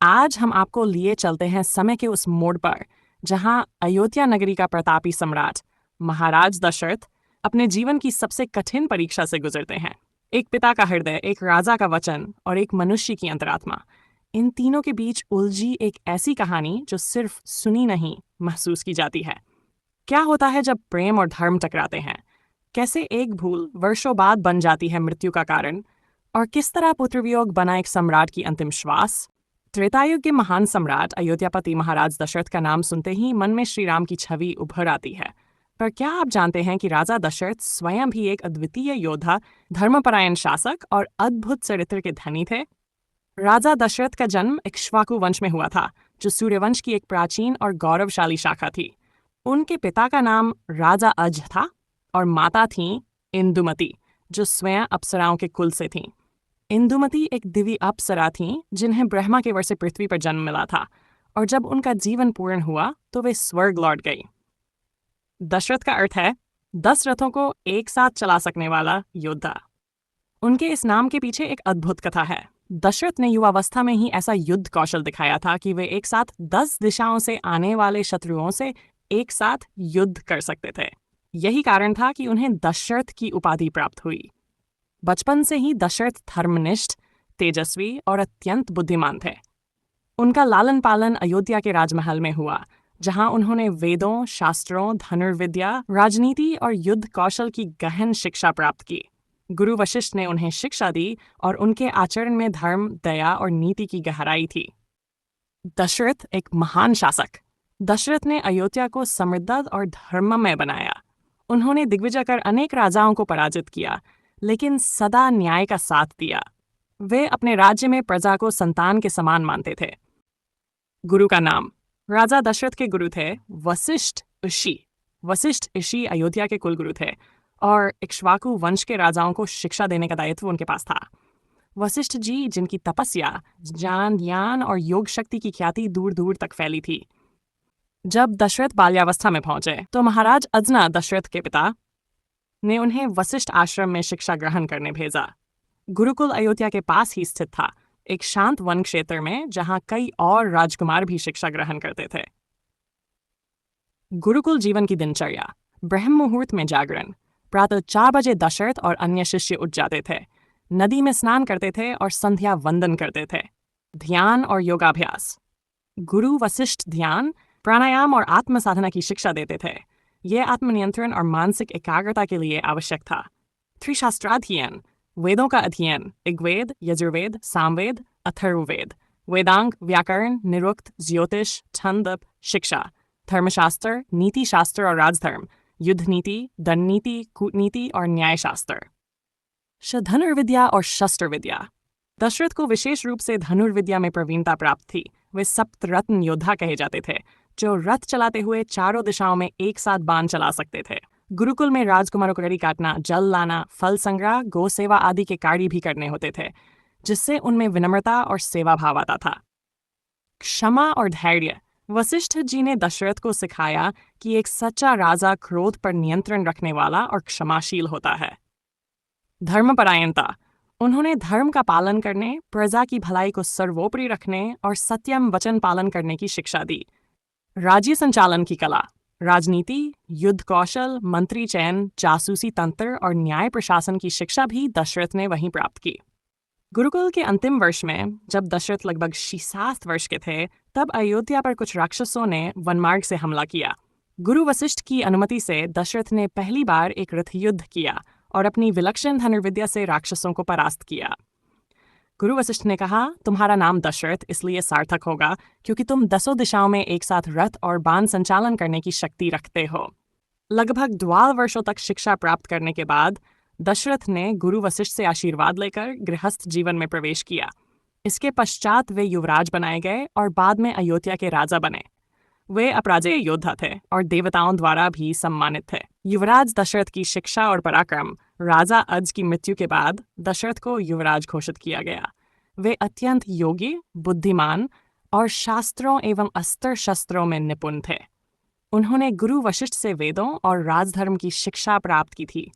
आज हम आपको लिए चलते हैं समय के उस मोड़ पर जहां अयोध्या नगरी का प्रतापी सम्राट महाराज दशरथ अपने जीवन की सबसे कठिन परीक्षा से गुजरते हैं। एक पिता का हृदय, एक राजा का वचन और एक मनुष्य की अंतरात्मा, इन तीनों के बीच उलझी एक ऐसी कहानी जो सिर्फ सुनी नहीं, महसूस की जाती है। क्या होता है जब प्रेम और धर्म टकराते हैं? कैसे एक भूल वर्षों बाद बन जाती है मृत्यु का कारण? और किस तरह पुत्र वियोग बना एक सम्राट की अंतिम श्वास? त्रेतायुग के महान सम्राट अयोध्यापति महाराज दशरथ का नाम सुनते ही मन में श्री राम की छवि उभर आती है। पर क्या आप जानते हैं कि राजा दशरथ स्वयं भी एक अद्वितीय योद्धा, धर्मपरायण शासक और अद्भुत चरित्र के धनी थे? राजा दशरथ का जन्म इक्ष्वाकु वंश में हुआ था, जो सूर्यवंश की एक प्राचीन और गौरवशाली शाखा थी। उनके पिता का नाम राजा अज था और माता थीं इंदुमती, जो स्वयं अप्सराओं के कुल से थीं। इंदुमती एक दिव्य अप्सरा थीं जिन्हें ब्रह्मा के वर से पृथ्वी पर जन्म मिला था, और जब उनका जीवन पूर्ण हुआ तो वे स्वर्ग लौट गई। दशरथ का अर्थ है 10 रथों को एक साथ चला सकने वाला योद्धा। उनके इस नाम के पीछे एक अद्भुत कथा है। दशरथ ने युवावस्था में ही ऐसा युद्ध कौशल दिखाया था कि वे एक साथ 10 दिशाओं से आने वाले शत्रुओं से एक साथ युद्ध कर सकते थे। यही कारण था कि उन्हें दशरथ की उपाधि प्राप्त हुई। बचपन से ही दशरथ धर्मनिष्ठ, तेजस्वी और अत्यंत बुद्धिमान थे। उनका लालन पालन अयोध्या के राजमहल में हुआ, जहां उन्होंने वेदों, शास्त्रों, धनुर्विद्या, राजनीति और युद्ध कौशल की गहन शिक्षा प्राप्त की। गुरु वशिष्ठ ने उन्हें शिक्षा दी और उनके आचरण में धर्म, दया और नीति की गहराई थी। दशरथ एक महान शासक। दशरथ ने अयोध्या को समृद्ध और धर्ममय बनाया। उन्होंने दिग्विजय कर अनेक राजाओं को पराजित किया, लेकिन सदा न्याय का साथ दिया। वे अपने राज्य में प्रजा को संतान के समान मानते थे। गुरु का नाम। राजा दशरथ के गुरु थे वशिष्ठ ऋषि। वशिष्ठ ऋषि अयोध्या के कुलगुरु थे और इक्ष्वाकु वंश के राजाओं को शिक्षा देने का दायित्व उनके पास था। वशिष्ठ जी, जिनकी तपस्या, ज्ञान और योग शक्ति की ख्याति दूर दूर तक फैली थी। जब दशरथ बाल्यावस्था में पहुंचे तो महाराज अजना, दशरथ के पिता, ने उन्हें वशिष्ठ आश्रम में शिक्षा ग्रहण करने भेजा। गुरुकुल अयोध्या के पास ही स्थित था, एक शांत वन क्षेत्र में जहां कई और राजकुमार भी शिक्षा ग्रहण करते थे। गुरुकुल जीवन की दिनचर्या। ब्रह्म मुहूर्त में जागरण। प्रातः 4 बजे दशरथ और अन्य शिष्य उठ जाते थे। नदी में स्नान करते थे और संध्या वंदन करते थे। ध्यान और योगाभ्यास। गुरु वशिष्ठ ध्यान, प्राणायाम और आत्म साधना की शिक्षा देते थे। यह आत्मनियंत्रण और मानसिक एकाग्रता के लिए आवश्यक था। त्रिशास्त्राध्ययन, वेदों का अध्ययन, ऋग्वेद, यजुर्वेद, सामवेद, अथर्ववेद, वेदांग, व्याकरण, निरुक्त, ज्योतिष, छंद, शिक्षा, धर्मशास्त्र, नीति शास्त्र और राजधर्म, युद्ध नीति, दंड नीति, कूटनीति और न्यायशास्त्र। धनुर्विद्या और शस्त्र विद्या। दशरथ को विशेष रूप से धनुर्विद्या में प्रवीणता प्राप्त थी। वे सप्तरत्न योद्धा कहे जाते थे, जो रथ चलाते हुए चारों दिशाओं में एक साथ बाण चला सकते थे। गुरुकुल में राजकुमारों को लकड़ी काटना, जल लाना, फल संग्रह, गो सेवा आदि के कार्य भी करने होते थे, जिससे उनमें विनम्रता और सेवा भाव आता था। क्षमा और धैर्य। वशिष्ठ जी ने दशरथ को सिखाया कि एक सच्चा राजा क्रोध पर नियंत्रण रखने वाला और क्षमाशील होता है। धर्मपरायणता। उन्होंने धर्म का पालन करने, प्रजा की भलाई को सर्वोपरि रखने और सत्यम वचन पालन करने की शिक्षा दी। राज्य संचालन की कला। राजनीति, युद्ध कौशल, मंत्री चयन, जासूसी तंत्र और न्याय प्रशासन की शिक्षा भी दशरथ ने वहीं प्राप्त की। गुरुकुल के अंतिम वर्ष में, जब दशरथ लगभग 67 वर्ष के थे, तब अयोध्या पर कुछ राक्षसों ने वनमार्ग से हमला किया। गुरु वशिष्ठ की अनुमति से दशरथ ने पहली बार एक रथ युद्ध किया और अपनी विलक्षण धनुर्विद्या से राक्षसों को परास्त किया। गुरु वशिष्ठ ने कहा, तुम्हारा नाम दशरथ इसलिए सार्थक होगा क्योंकि तुम 10 दिशाओं में एक साथ रथ और बाण संचालन करने की शक्ति रखते हो। लगभग 12 वर्षों तक शिक्षा प्राप्त करने के बाद दशरथ ने गुरु वशिष्ठ से आशीर्वाद लेकर गृहस्थ जीवन में प्रवेश किया। इसके पश्चात वे युवराज बनाए गए और बाद में अयोध्या के राजा बने। वे अपराजेय योद्धा थे और देवताओं द्वारा भी सम्मानित थे। युवराज दशरथ की शिक्षा और पराक्रम। राजा अज की मृत्यु के बाद दशरथ को युवराज घोषित किया गया। वे अत्यंत योगी, बुद्धिमान और शास्त्रों एवं अस्त्र शस्त्रों में निपुण थे। उन्होंने गुरु वशिष्ठ से वेदों और राजधर्म की शिक्षा प्राप्त की थी।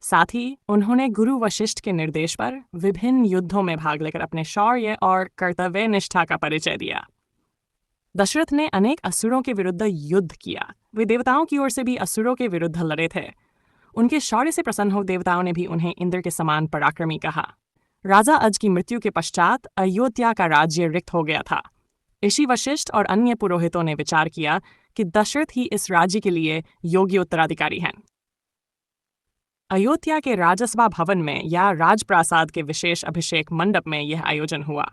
साथ ही उन्होंने गुरु वशिष्ठ के निर्देश पर विभिन्न युद्धों में भाग लेकर अपने शौर्य और कर्तव्य निष्ठा का परिचय दिया। दशरथ ने अनेक असुरों के विरुद्ध युद्ध किया। वे देवताओं की ओर से भी असुरों के विरुद्ध लड़े थे। उनके शौर्य से प्रसन्न हो देवताओं ने भी उन्हें इंद्र के समान पराक्रमी कहा। राजा अज की मृत्यु के पश्चात अयोध्या का राज्य रिक्त हो गया था। ऋषि वशिष्ठ और अन्य पुरोहितों ने विचार किया कि दशरथ ही इस राज्य के लिए योग्य उत्तराधिकारी हैं। अयोध्या के राजसभा भवन में या राजप्रासाद के विशेष अभिषेक मंडप में यह आयोजन हुआ।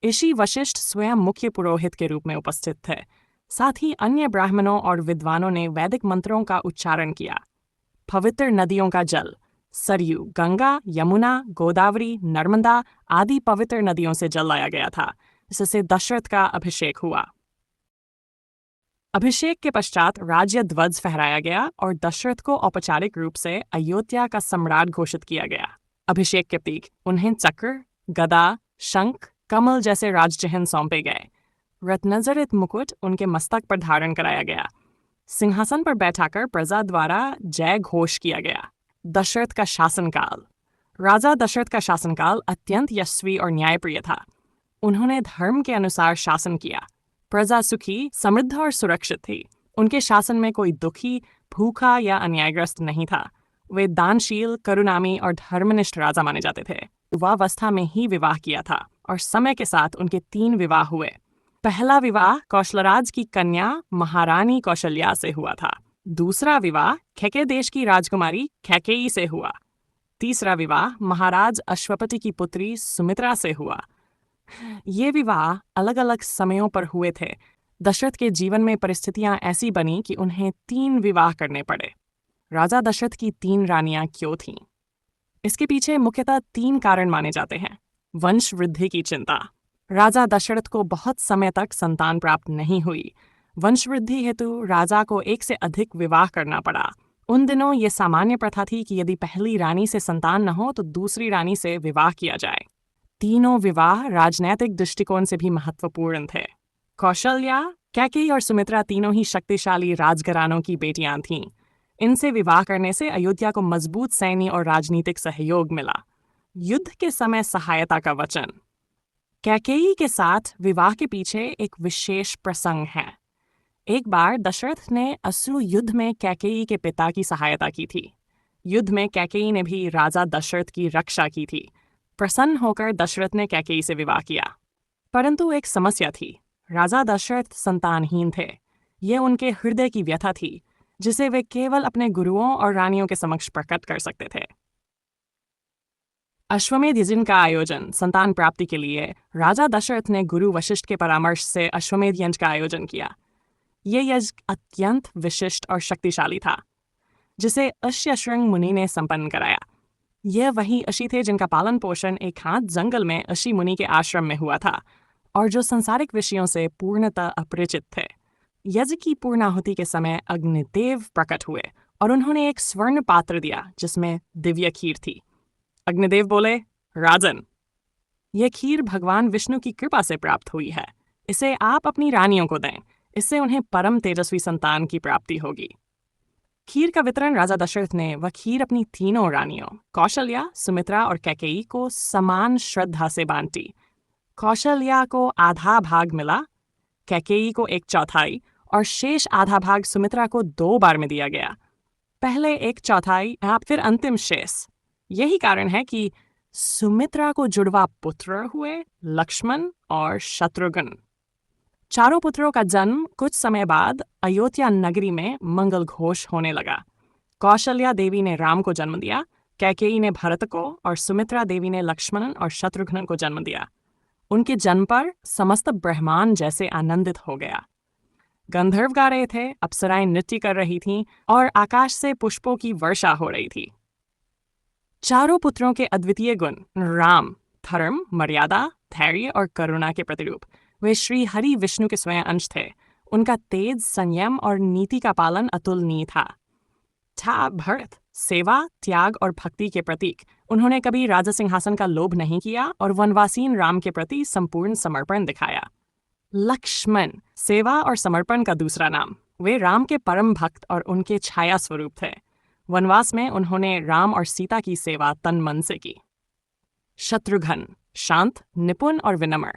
ऋषि वशिष्ठ स्वयं मुख्य पुरोहित के रूप में उपस्थित थे। साथ ही अन्य ब्राह्मणों और विद्वानों ने वैदिक मंत्रों का उच्चारण किया। पवित्र नदियों का जल, सरयू, गंगा, यमुना, गोदावरी, नर्मदा आदि पवित्र नदियों से जल लाया गया था, जिससे दशरथ का अभिषेक हुआ। अभिषेक के पश्चात राज्य ध्वज फहराया गया और दशरथ को औपचारिक रूप से अयोध्या का सम्राट घोषित किया गया। अभिषेक के प्रतीक उन्हें चक्र, गदा, शंख, कमल जैसे राजचिह्न सौंपे गए। रत्नजड़ित मुकुट उनके मस्तक पर धारण कराया गया। सिंहासन पर बैठाकर प्रजा द्वारा जय घोष किया गया। दशरथ का शासनकाल। राजा दशरथ का शासनकाल अत्यंत यशस्वी और न्यायप्रिय था। उन्होंने धर्म के अनुसार शासन किया। प्रजा सुखी, समृद्ध और सुरक्षित थी। उनके शासन में कोई दुखी, भूखा या अन्यायग्रस्त नहीं था। वे दानशील, करुणामी और धर्मनिष्ठ राजा माने जाते थे। युवावस्था में ही विवाह किया था और समय के साथ उनके 3 विवाह हुए। पहला विवाह कौशलराज की कन्या महारानी कौशल्या से हुआ था। दूसरा विवाह कैकेयी देश की राजकुमारी कैकेयी से हुआ। तीसरा विवाह महाराज अश्वपति की पुत्री सुमित्रा से हुआ। ये विवाह अलग अलग समयों पर हुए थे। दशरथ के जीवन में परिस्थितियां ऐसी बनी कि उन्हें 3 विवाह करने पड़े। राजा दशरथ की 3 रानियां क्यों थीं? इसके पीछे मुख्यतः 3 कारण माने जाते हैं। वंश वृद्धि की चिंता। राजा दशरथ को बहुत समय तक संतान प्राप्त नहीं हुई। वंश वृद्धि हेतु राजा को 1 से अधिक विवाह करना पड़ा। उन दिनों ये सामान्य प्रथा थी कि यदि पहली रानी से संतान न हो तो दूसरी रानी से विवाह किया जाए। तीनों विवाह राजनैतिक दृष्टिकोण से भी महत्वपूर्ण थे। कौशल्या, कैकेयी और सुमित्रा तीनों ही शक्तिशाली राजघरानों की बेटियां थीं। इनसे विवाह करने से अयोध्या को मजबूत सैन्य और राजनीतिक सहयोग मिला। युद्ध के समय सहायता का वचन। कैकेयी के साथ विवाह के पीछे एक विशेष प्रसंग है। एक बार दशरथ ने असुर युद्ध में कैकेयी के पिता की सहायता की थी। युद्ध में कैकेयी ने भी राजा दशरथ की रक्षा की थी। प्रसन्न होकर दशरथ ने कैकेयी से विवाह किया। परंतु एक समस्या थी। राजा दशरथ संतानहीन थे। ये उनके हृदय की व्यथा थी, जिसे वे केवल अपने गुरुओं और रानियों के समक्ष प्रकट कर सकते थे। अश्वमेध यज्ञ का आयोजन संतान प्राप्ति के लिए राजा दशरथ ने गुरु वशिष्ठ के परामर्श से अश्वमेध यज्ञ का आयोजन किया। ये यज्ञ अत्यंत विशिष्ट और शक्तिशाली था, जिसे अश्यशृंग मुनि ने संपन्न कराया। यह वही ऋषि थे जिनका पालन पोषण एक हाथ जंगल में ऋषि मुनि के आश्रम में हुआ था और जो संसारिक विषयों से पूर्णतः अपरिचित थे। यज्ञ की पूर्णाहुति के समय अग्निदेव प्रकट हुए और उन्होंने एक स्वर्ण पात्र दिया जिसमें दिव्य खीर थी। अग्निदेव बोले, राजन, यह खीर भगवान विष्णु की कृपा से प्राप्त हुई है। इसे आप अपनी रानियों को दें। इससे उन्हें परम तेजस्वी संतान की प्राप्ति होगी। खीर का वितरण राजा दशरथ ने वह खीर अपनी तीनों रानियों कौशल्या, सुमित्रा और कैकेयी को समान श्रद्धा से बांटी। कौशल्या को आधा भाग मिला, कैकेयी को 1/4 और शेष आधा भाग सुमित्रा को 2 बार में दिया गया। पहले 1/4 फिर अंतिम शेष। यही कारण है कि सुमित्रा को जुड़वा पुत्र हुए, लक्ष्मण और शत्रुघ्न। चारों पुत्रों का जन्म कुछ समय बाद अयोध्या नगरी में मंगल घोष होने लगा। कौशल्या देवी ने राम को जन्म दिया, कैकेयी ने भरत को और सुमित्रा देवी ने लक्ष्मण और शत्रुघ्न को जन्म दिया। उनके जन्म पर समस्त ब्रह्मांड जैसे आनंदित हो गया। गंधर्व गा रहे थे, अप्सराएं नृत्य कर रही थीं और आकाश से पुष्पों की वर्षा हो रही थी। चारों पुत्रों के अद्वितीय गुण राम, धर्म, मर्यादा, धैर्य और करुणा के प्रतिरूप। वे श्री हरि विष्णु के स्वयं अंश थे। उनका तेज, संयम और नीति का पालन अतुलनीय था भरत, सेवा, त्याग और भक्ति के प्रतीक। उन्होंने कभी राजा सिंहासन का लोभ नहीं किया और वनवासीन राम के प्रति संपूर्ण समर्पण दिखाया। लक्ष्मण, सेवा और समर्पण का दूसरा नाम। वे राम के परम भक्त और उनके छाया स्वरूप थे। वनवास में उन्होंने राम और सीता की सेवा तन मन से की। शत्रुघ्न, शांत, निपुण और विनम्र,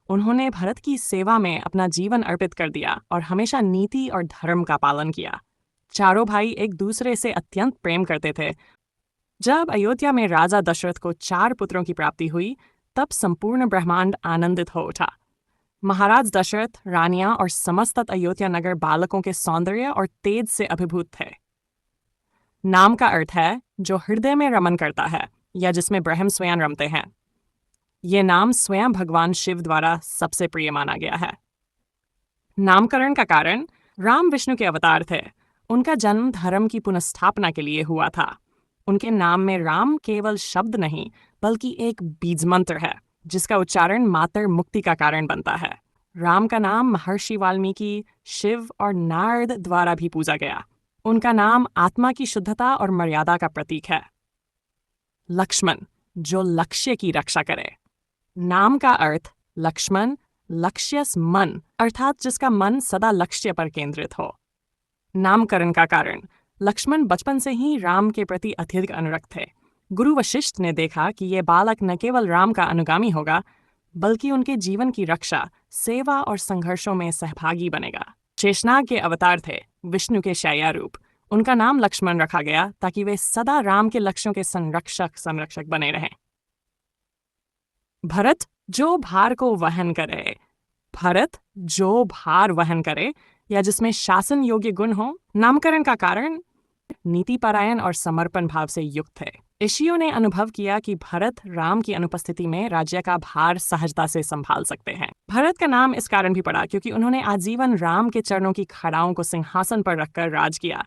उन्होंने भरत की सेवा में अपना जीवन अर्पित कर दिया और हमेशा नीति और धर्म का पालन किया। चारों भाई एक दूसरे से अत्यंत प्रेम करते थे। जब अयोध्या में राजा दशरथ को 4 पुत्रों की प्राप्ति हुई, तब संपूर्ण ब्रह्मांड आनंदित हो उठा। महाराज दशरथ, रानियां और समस्त अयोध्या नगर बालकों के सौंदर्य और तेज से अभिभूत थे। नाम का अर्थ है जो हृदय में रमन करता है या जिसमें ब्रह्म स्वयं रमते हैं। ये नाम स्वयं भगवान शिव द्वारा सबसे प्रिय माना गया है। नामकरण का कारण, राम विष्णु के अवतार थे। उनका जन्म धर्म की पुनर्स्थापना के लिए हुआ था। उनके नाम में राम केवल शब्द नहीं बल्कि एक बीज मंत्र है जिसका उच्चारण मात्र मुक्ति का कारण बनता है। राम का नाम महर्षि वाल्मीकि, शिव और नारद द्वारा भी पूजा गया। उनका नाम आत्मा की शुद्धता और मर्यादा का प्रतीक है। लक्ष्मण, जो लक्ष्य की रक्षा करे। नाम का अर्थ लक्ष्मण, लक्ष्यस मन, अर्थात जिसका मन सदा लक्ष्य पर केंद्रित हो। नामकरण का कारण, लक्ष्मण बचपन से ही राम के प्रति अत्यधिक अनुरक्त थे। गुरु वशिष्ठ ने देखा कि ये बालक न केवल राम का अनुगामी होगा बल्कि उनके जीवन की रक्षा, सेवा और संघर्षों में सहभागी बनेगा। शेषनाग के अवतार थे, विष्णु के शैया रूप। उनका नाम लक्ष्मण रखा गया ताकि वे सदा राम के लक्ष्यों के संरक्षक बने रहें। भरत, जो भार को वहन करे। भरत, जो भार वहन करे या जिसमें शासन योग्य गुण हो। नामकरण का कारण, नीतिपरायण और समर्पण भाव से युक्त थे। ऋषियों ने अनुभव किया कि भरत राम की अनुपस्थिति में राज्य का भार सहजता से संभाल सकते हैं। भरत का नाम इस कारण भी पड़ा क्योंकि उन्होंने आजीवन राम के चरणों की खड़ाओं को सिंहासन पर रखकर राज किया।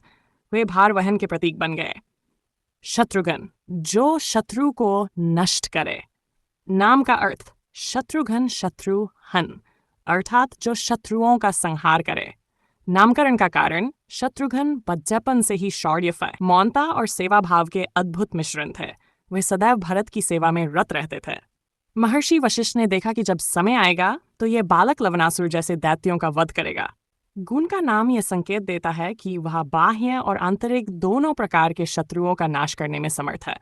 वे भार वहन के प्रतीक बन गए। शत्रुघ्न, जो शत्रु को नष्ट करे। नाम का अर्थ शत्रुघ्न, शत्रु हन, अर्थात जो शत्रुओं का संहार करे। नामकरण का कारण, शत्रुघ्न बच्चेपन से ही शौर्य, मौनता और सेवा भाव के अद्भुत मिश्रण थे। वे सदैव भरत की सेवा में रत रहते थे। महर्षि वशिष्ठ ने देखा कि जब समय आएगा तो ये बालक लवणासुर जैसे दैत्यों का वध करेगा। गुण का नाम यह संकेत देता है कि वह बाह्य और आंतरिक दोनों प्रकार के शत्रुओं का नाश करने में समर्थ है।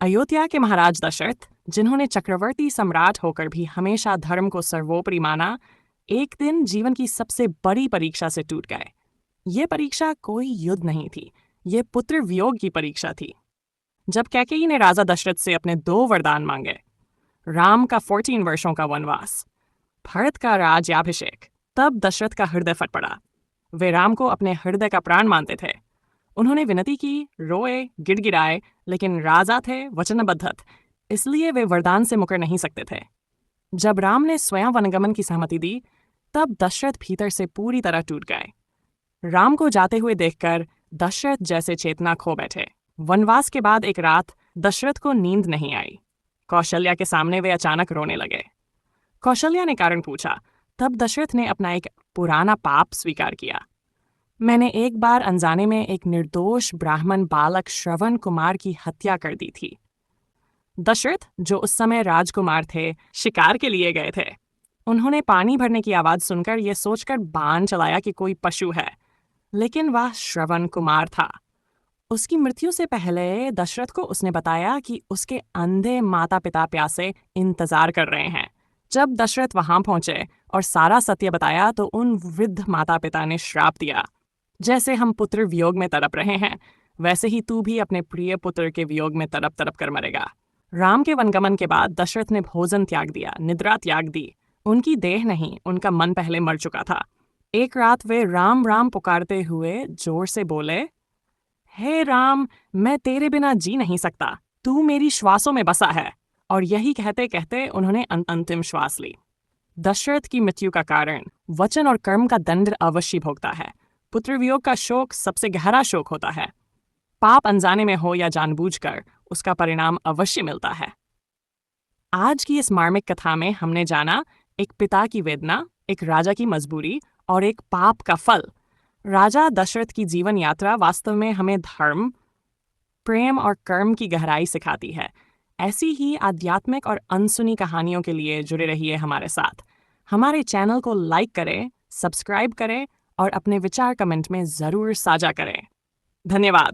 अयोध्या के महाराज दशरथ, जिन्होंने चक्रवर्ती सम्राट होकर भी हमेशा धर्म को सर्वोपरि माना, एक दिन जीवन की सबसे बड़ी परीक्षा से टूट गए। ये परीक्षा कोई युद्ध नहीं थी, ये पुत्र वियोग की परीक्षा थी। जब कैकेयी ने राजा दशरथ से अपने 2 वरदान मांगे, राम का 14 वर्षों का वनवास, भरत का राज्याभिषेक, तब दशरथ का हृदय फट पड़ा। वे राम को अपने हृदय का प्राण मानते थे। उन्होंने विनती की, रोए, गिड़गिड़ाए, लेकिन राजा थे, वचनबद्ध, इसलिए वे वरदान से मुकर नहीं सकते थे। जब राम ने स्वयं वनगमन की सहमति दी, तब दशरथ भीतर से पूरी तरह टूट गए। राम को जाते हुए देखकर दशरथ जैसे चेतना खो बैठे। वनवास के बाद एक रात दशरथ को नींद नहीं आई। कौशल्या के सामने वे अचानक रोने लगे। कौशल्या ने कारण पूछा, तब दशरथ ने अपना एक पुराना पाप स्वीकार किया। मैंने एक बार अनजाने में एक निर्दोष ब्राह्मण बालक श्रवण कुमार की हत्या कर दी थी। दशरथ, जो उस समय राजकुमार थे, शिकार के लिए गए थे। उन्होंने पानी भरने की आवाज सुनकर यह सोचकर बाण चलाया कि कोई पशु है, लेकिन वह श्रवण कुमार था। उसकी मृत्यु से पहले दशरथ को उसने बताया कि उसके अंधे माता पिता प्यासे इंतजार कर रहे हैं। जब दशरथ वहां पहुंचे और सारा सत्य बताया तो उन वृद्ध माता पिता ने श्राप दिया, जैसे हम पुत्र वियोग में तड़प रहे हैं वैसे ही तू भी अपने प्रिय पुत्र के वियोग में तड़प तड़प कर मरेगा। राम के वनगमन के बाद दशरथ ने भोजन त्याग दिया, निद्रा त्याग दी। उनकी देह नहीं, उनका मन पहले मर चुका था। एक रात वे राम राम पुकारते हुए जोर से बोले, हे राम, मैं तेरे बिना जी नहीं सकता, तू मेरी श्वासों में बसा है। और यही कहते कहते उन्होंने अंतिम श्वास ली। दशरथ की मृत्यु का कारण, वचन और कर्म का दंड अवश्य भोगता है। पुत्र वियोग का शोक सबसे गहरा शोक होता है। पाप अनजाने में हो या जानबूझकर, उसका परिणाम अवश्य मिलता है। आज की इस मार्मिक कथा में हमने जाना एक पिता की वेदना, एक राजा की मजबूरी और एक पाप का फल। राजा दशरथ की जीवन यात्रा वास्तव में हमें धर्म, प्रेम और कर्म की गहराई सिखाती है। ऐसी ही आध्यात्मिक और अनसुनी कहानियों के लिए जुड़े रहिए हमारे साथ। हमारे चैनल को लाइक करें, सब्सक्राइब करें और अपने विचार कमेंट में ज़रूर साझा करें। धन्यवाद।